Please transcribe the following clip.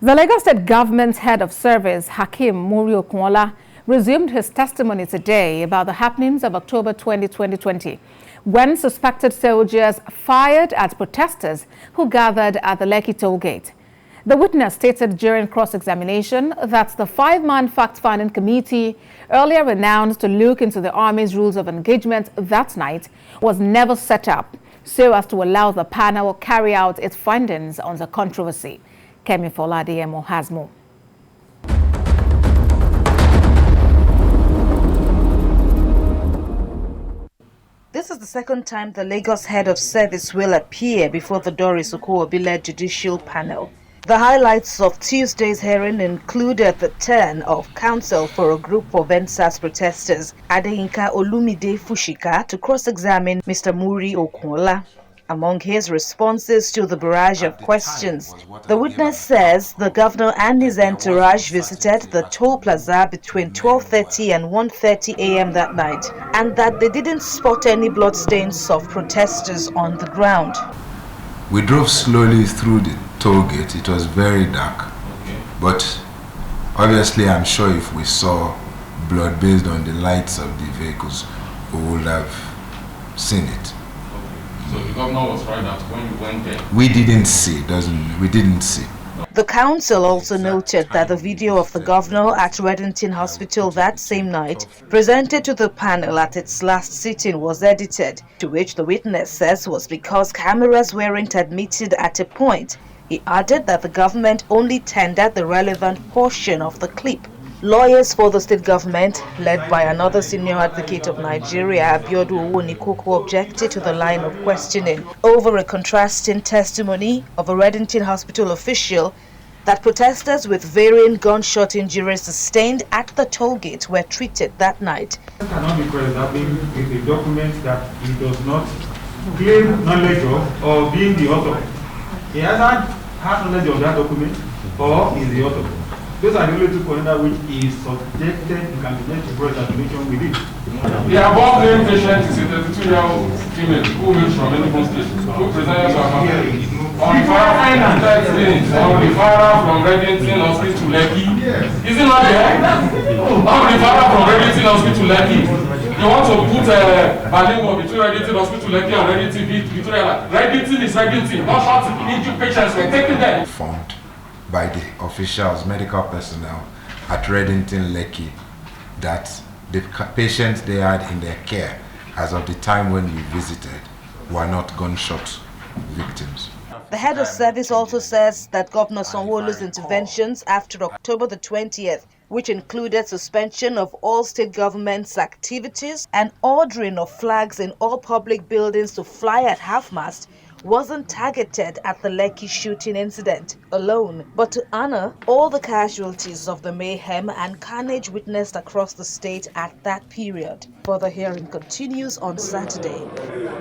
The Lagos State Government's head of service, HAKEEM Muri Okunola, resumed his testimony today about the happenings of October 2020, when suspected soldiers fired at protesters who gathered at the Lekki toll gate. The witness stated during cross-examination that the 5-man fact-finding committee, earlier announced to look into the Army's rules of engagement that night, was never set up so as to allow the panel carry out its findings on the controversy. Kemi Foladiemo has more. This is the second time the Lagos head of service will appear before the Doris Okuwobi-led judicial panel. The highlights of Tuesday's hearing included the turn of counsel for a group of NSAS protesters, Adeyinka Olumide Fushika, to cross-examine Mr. Muri Okunola. Among his responses to the barrage of questions, the witness says the governor and his entourage visited the toll plaza between 12:30 and 1:30 a.m. that night, and that they didn't spot any bloodstains of protesters on the ground. We drove slowly through the toll gate. It was very dark, but obviously I'm sure if we saw blood based on the lights of the vehicles, we would have seen it. So the governor was right that when you went there? We didn't see, we didn't see. The council also noted that the video of the governor at Reddington Hospital that same night, presented to the panel at its last sitting, was edited, to which the witness says was because cameras weren't admitted at a point. He added that the government only tendered the relevant portion of the clip. Lawyers for the state government, led by another senior advocate of Nigeria, Abiodun Owonikoko, objected to the line of questioning over a contrasting testimony of a Reddington Hospital official that protesters with varying gunshot injuries sustained at the toll gate were treated that night. It cannot be preserving with a document that he does not claim knowledge of or being the author. He either has knowledge of that document or is the author. Those are the only two points which is subjected to candidate to broad examination with it. The above named patient is a 32-year-old female who hails from Enugu State, who presented to our family on the referral from Reddington Hospital to Lekki. Is it not there? On referral from Reddington Hospital to Lekki. You want to put a bilingual between Reddington Hospital to Lekki and Reddington Victoria. Reddington is Reddington. Not short injured patients were taken there. Informed by the officials, medical personnel at Reddington Lekki, that the patients they had in their care as of the time when we visited were not gunshot victims. The head of service also says that Governor Sanwo-Olu's interventions after October the 20th, which included suspension of all state government's activities and ordering of flags in all public buildings to fly at half-mast, wasn't targeted at the Lekki shooting incident alone, but to honor all the casualties of the mayhem and carnage witnessed across the state at that period. Further hearing continues on Saturday.